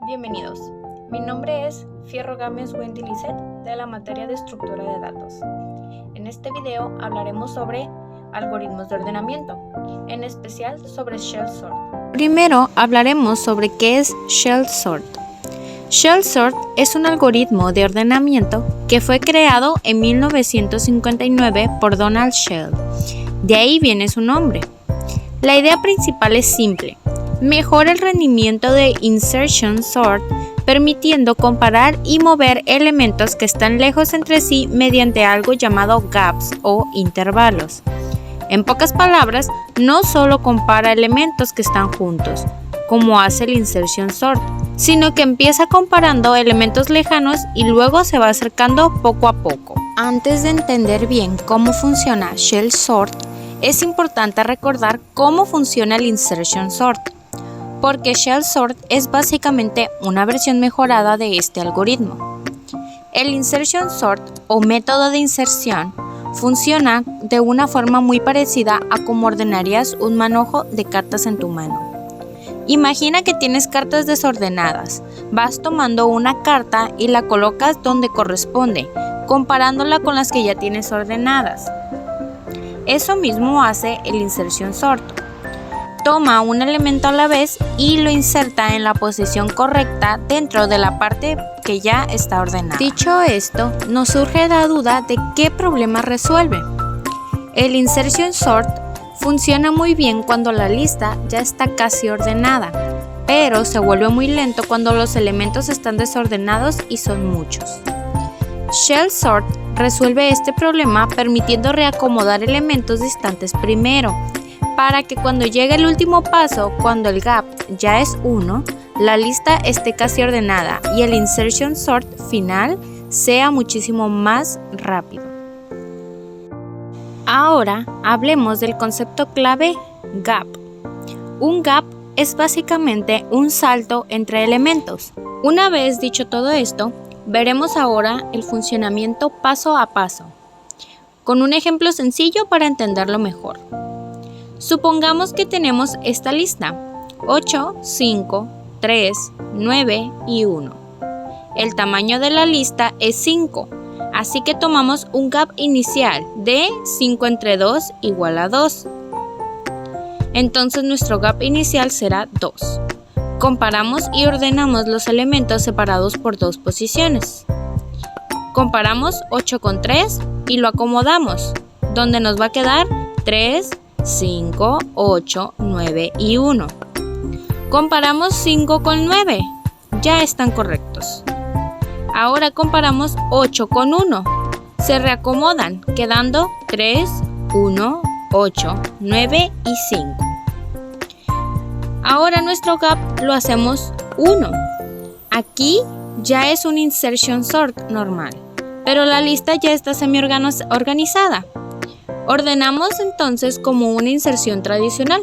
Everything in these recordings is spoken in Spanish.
Bienvenidos. Mi nombre es Fierro Gámez Wendy Lisset de la materia de estructura de datos. En este video hablaremos sobre algoritmos de ordenamiento, en especial sobre Shell Sort. Primero hablaremos sobre qué es Shell Sort. Shell Sort es un algoritmo de ordenamiento que fue creado en 1959 por Donald Shell. De ahí viene su nombre. La idea principal es simple. Mejora el rendimiento de insertion sort, permitiendo comparar y mover elementos que están lejos entre sí mediante algo llamado gaps o intervalos. En pocas palabras, no solo compara elementos que están juntos, como hace el insertion sort, sino que empieza comparando elementos lejanos y luego se va acercando poco a poco. Antes de entender bien cómo funciona Shell Sort, es importante recordar cómo funciona el insertion sort, porque Shell Sort es básicamente una versión mejorada de este algoritmo. El insertion sort o método de inserción funciona de una forma muy parecida a cómo ordenarías un manojo de cartas en tu mano. Imagina que tienes cartas desordenadas. Vas tomando una carta y la colocas donde corresponde, comparándola con las que ya tienes ordenadas. Eso mismo hace el insertion sort. Toma un elemento a la vez y lo inserta en la posición correcta dentro de la parte que ya está ordenada. Dicho esto, nos surge la duda de qué problema resuelve. El insertion sort funciona muy bien cuando la lista ya está casi ordenada, pero se vuelve muy lento cuando los elementos están desordenados y son muchos. Shell Sort resuelve este problema permitiendo reacomodar elementos distantes primero, para que cuando llegue el último paso, cuando el gap ya es 1, la lista esté casi ordenada y el insertion sort final sea muchísimo más rápido. Ahora hablemos del concepto clave gap. Un gap es básicamente un salto entre elementos. Una vez dicho todo esto, veremos ahora el funcionamiento paso a paso, con un ejemplo sencillo para entenderlo mejor. Supongamos que tenemos esta lista, 8, 5, 3, 9 y 1. El tamaño de la lista es 5, así que tomamos un gap inicial de 5 entre 2 igual a 2. Entonces nuestro gap inicial será 2. Comparamos y ordenamos los elementos separados por dos posiciones. Comparamos 8 con 3 y lo acomodamos, donde nos va a quedar 3, 5, 8, 9 y 1. Comparamos 5 con 9, ya están correctos. Ahora comparamos 8 con 1, se reacomodan, quedando 3, 1, 8, 9 y 5. Ahora nuestro gap lo hacemos 1. Aquí ya es un insertion sort normal, pero la lista ya está semi-organizada. Ordenamos entonces como una inserción tradicional,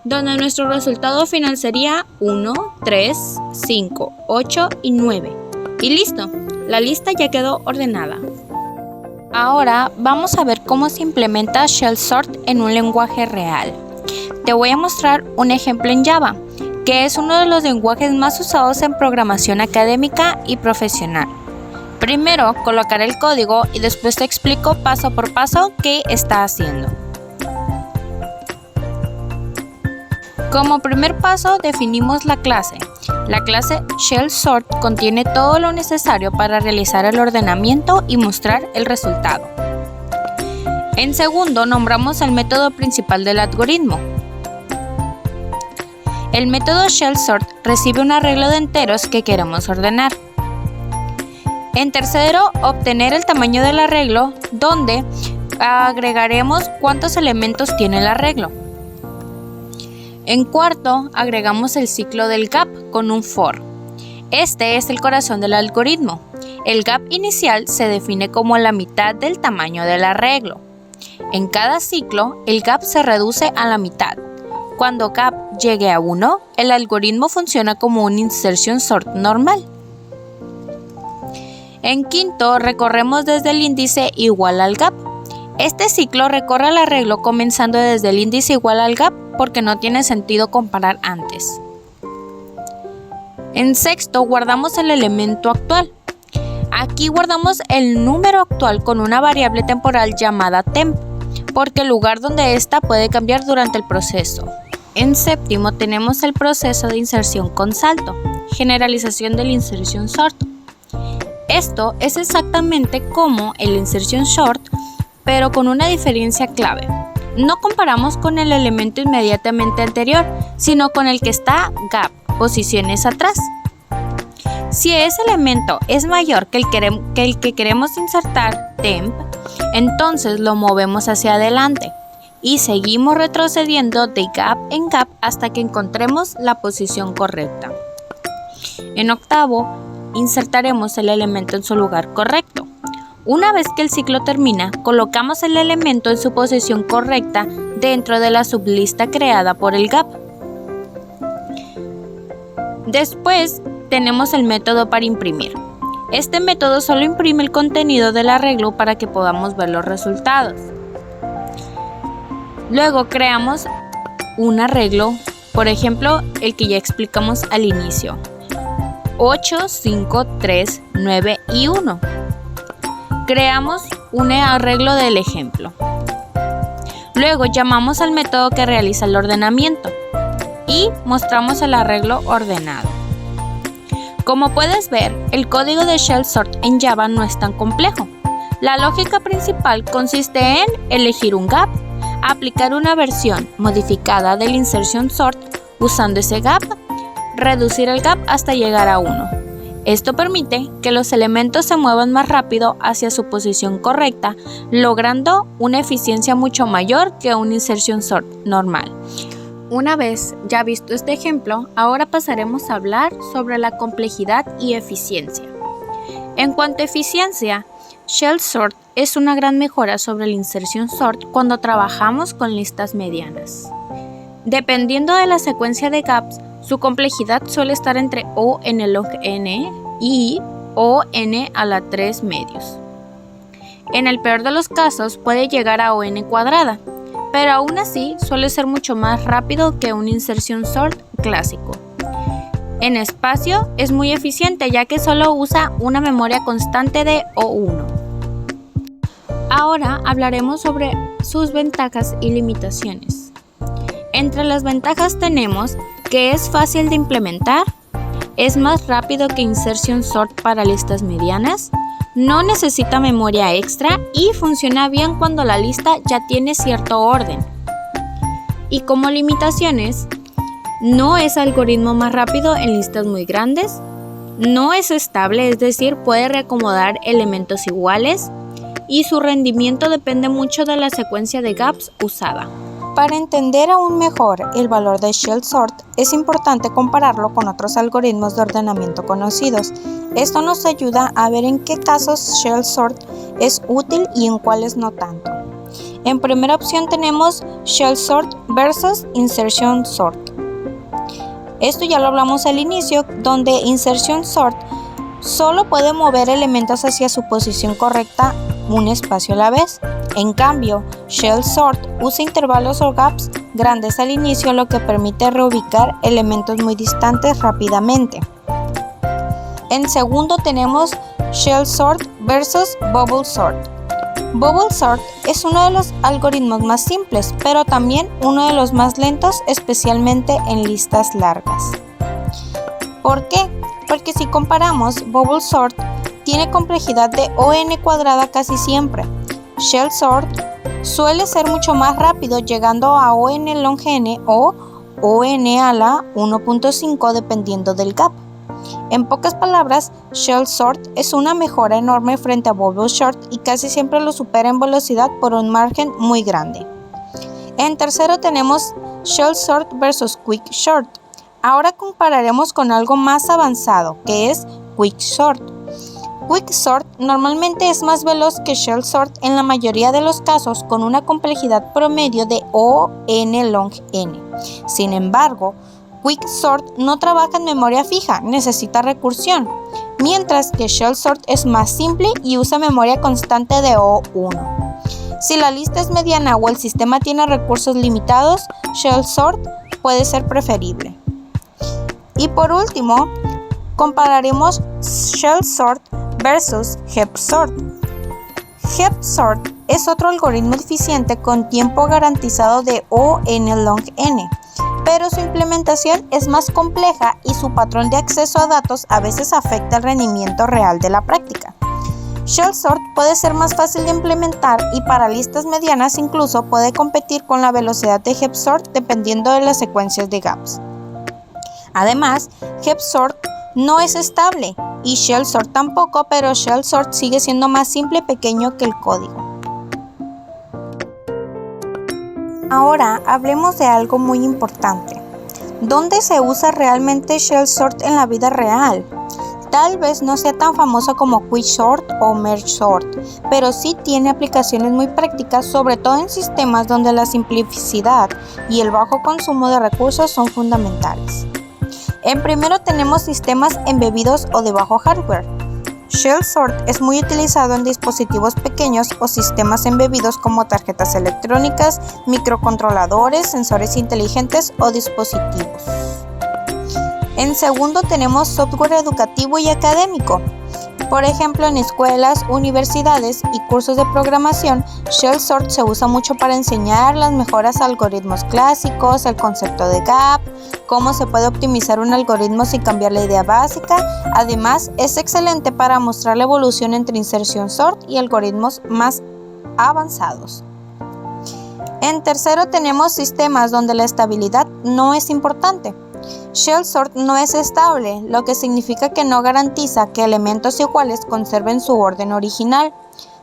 donde nuestro resultado final sería 1, 3, 5, 8 y 9. Y listo, la lista ya quedó ordenada. Ahora vamos a ver cómo se implementa Shell Sort en un lenguaje real. Te voy a mostrar un ejemplo en Java, que es uno de los lenguajes más usados en programación académica y profesional. Primero colocaré el código y después te explico paso por paso qué está haciendo. Como primer paso definimos la clase. La clase Shell Sort contiene todo lo necesario para realizar el ordenamiento y mostrar el resultado. En segundo nombramos el método principal del algoritmo. El método Shell Sort recibe un arreglo de enteros que queremos ordenar. En tercero, obtener el tamaño del arreglo, donde agregaremos cuántos elementos tiene el arreglo. En cuarto, agregamos el ciclo del gap con un for. Este es el corazón del algoritmo. El gap inicial se define como la mitad del tamaño del arreglo. En cada ciclo, el gap se reduce a la mitad. Cuando gap llegue a 1, el algoritmo funciona como un insertion sort normal. En quinto, recorremos desde el índice igual al gap. Este ciclo recorre el arreglo comenzando desde el índice igual al gap porque no tiene sentido comparar antes. En sexto, guardamos el elemento actual. Aquí guardamos el número actual con una variable temporal llamada temp, porque el lugar donde ésta puede cambiar durante el proceso. En séptimo tenemos el proceso de inserción con salto, generalización del insertion sort. Esto es exactamente como el insertion sort, pero con una diferencia clave. No comparamos con el elemento inmediatamente anterior, sino con el que está gap, posiciones atrás. Si ese elemento es mayor que el que queremos insertar, temp, entonces lo movemos hacia adelante y seguimos retrocediendo de gap en gap hasta que encontremos la posición correcta. En octavo, insertaremos el elemento en su lugar correcto. Una vez que el ciclo termina, colocamos el elemento en su posición correcta dentro de la sublista creada por el gap. Después, tenemos el método para imprimir. Este método solo imprime el contenido del arreglo para que podamos ver los resultados. Luego creamos un arreglo, por ejemplo, el que ya explicamos al inicio. 8, 5, 3, 9 y 1. Creamos un arreglo del ejemplo. Luego llamamos al método que realiza el ordenamiento y mostramos el arreglo ordenado. Como puedes ver, el código de shell sort en Java no es tan complejo. La lógica principal consiste en elegir un gap, aplicar una versión modificada del insertion sort usando ese gap, reducir el gap hasta llegar a 1. Esto permite que los elementos se muevan más rápido hacia su posición correcta, logrando una eficiencia mucho mayor que un insertion sort normal. Una vez ya visto este ejemplo, ahora pasaremos a hablar sobre la complejidad y eficiencia. En cuanto a eficiencia, shell sort es una gran mejora sobre el insertion sort cuando trabajamos con listas medianas. Dependiendo de la secuencia de gaps, su complejidad suele estar entre O n log n y O n a la 3 medios. En el peor de los casos puede llegar a O n cuadrada, pero aún así suele ser mucho más rápido que un insertion sort clásico. En espacio es muy eficiente ya que solo usa una memoria constante de O1. Ahora hablaremos sobre sus ventajas y limitaciones. Entre las ventajas tenemos que es fácil de implementar, es más rápido que insertion sort para listas medianas, no necesita memoria extra y funciona bien cuando la lista ya tiene cierto orden. Y como limitaciones, no es algoritmo más rápido en listas muy grandes, no es estable, es decir, puede reacomodar elementos iguales y su rendimiento depende mucho de la secuencia de gaps usada. Para entender aún mejor el valor de shell sort, es importante compararlo con otros algoritmos de ordenamiento conocidos. Esto nos ayuda a ver en qué casos shell sort es útil y en cuáles no tanto. En primera opción tenemos shell sort versus insertion sort. Esto ya lo hablamos al inicio, donde insertion sort solo puede mover elementos hacia su posición correcta un espacio a la vez. En cambio, shell sort usa intervalos o gaps grandes al inicio, lo que permite reubicar elementos muy distantes rápidamente. En segundo tenemos shell sort versus bubble sort. Bubble sort es uno de los algoritmos más simples, pero también uno de los más lentos, especialmente en listas largas. ¿Por qué? Porque si comparamos, bubble sort tiene complejidad de O(n) cuadrada casi siempre. Shell sort suele ser mucho más rápido, llegando a O(n) long n o O(n) a la 1.5 dependiendo del gap. En pocas palabras, shell sort es una mejora enorme frente a bubble sort y casi siempre lo supera en velocidad por un margen muy grande. En tercero tenemos shell sort versus quick sort. Ahora compararemos con algo más avanzado, que es quick sort. Quick sort normalmente es más veloz que shell sort en la mayoría de los casos, con una complejidad promedio de O(n) long n. Sin embargo, quick sort no trabaja en memoria fija, necesita recursión, mientras que shell sort es más simple y usa memoria constante de O1. Si la lista es mediana o el sistema tiene recursos limitados, shell sort puede ser preferible. Y por último, compararemos Shell Sort versus Heap Sort. Heap Sort es otro algoritmo eficiente con tiempo garantizado de O n long n, pero su implementación es más compleja y su patrón de acceso a datos a veces afecta el rendimiento real de la práctica. Shell Sort puede ser más fácil de implementar y para listas medianas incluso puede competir con la velocidad de Heap Sort dependiendo de las secuencias de gaps. Además, Heap Sort no es estable y Shell Sort tampoco, pero Shell Sort sigue siendo más simple y pequeño que el código. Ahora hablemos de algo muy importante. ¿Dónde se usa realmente Shell Sort en la vida real? Tal vez no sea tan famosa como Quicksort o Mergesort, pero sí tiene aplicaciones muy prácticas, sobre todo en sistemas donde la simplicidad y el bajo consumo de recursos son fundamentales. En primero tenemos sistemas embebidos o de bajo hardware. Shell Sort es muy utilizado en dispositivos pequeños o sistemas embebidos como tarjetas electrónicas, microcontroladores, sensores inteligentes o dispositivos. En segundo tenemos software educativo y académico. Por ejemplo, en escuelas, universidades y cursos de programación, Shell Sort se usa mucho para enseñar las mejoras a algoritmos clásicos, el concepto de gap, cómo se puede optimizar un algoritmo sin cambiar la idea básica. Además, es excelente para mostrar la evolución entre inserción sort y algoritmos más avanzados. En tercero tenemos sistemas donde la estabilidad no es importante. Shell Sort no es estable, lo que significa que no garantiza que elementos iguales conserven su orden original.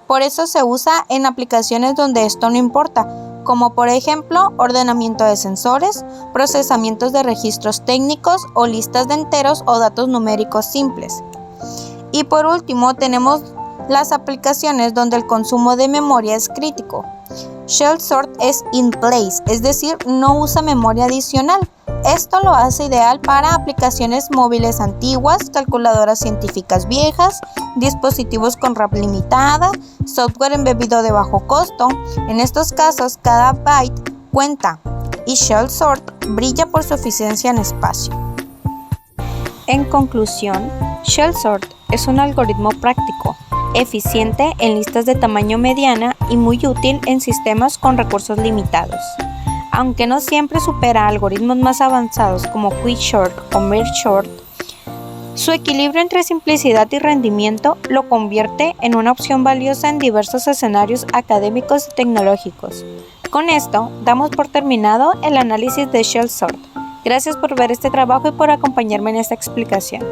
Por eso se usa en aplicaciones donde esto no importa, como por ejemplo ordenamiento de sensores, procesamientos de registros técnicos o listas de enteros o datos numéricos simples. Y por último tenemos las aplicaciones donde el consumo de memoria es crítico. Shell Sort es in place, es decir, no usa memoria adicional. Esto lo hace ideal para aplicaciones móviles antiguas, calculadoras científicas viejas, dispositivos con RAM limitada, software embebido de bajo costo. En estos casos, cada byte cuenta y Shell Sort brilla por su eficiencia en espacio. En conclusión, Shell Sort es un algoritmo práctico, eficiente en listas de tamaño mediana y muy útil en sistemas con recursos limitados. Aunque no siempre supera algoritmos más avanzados como Quicksort o Mergesort, su equilibrio entre simplicidad y rendimiento lo convierte en una opción valiosa en diversos escenarios académicos y tecnológicos. Con esto, damos por terminado el análisis de Shell Sort. Gracias por ver este trabajo y por acompañarme en esta explicación.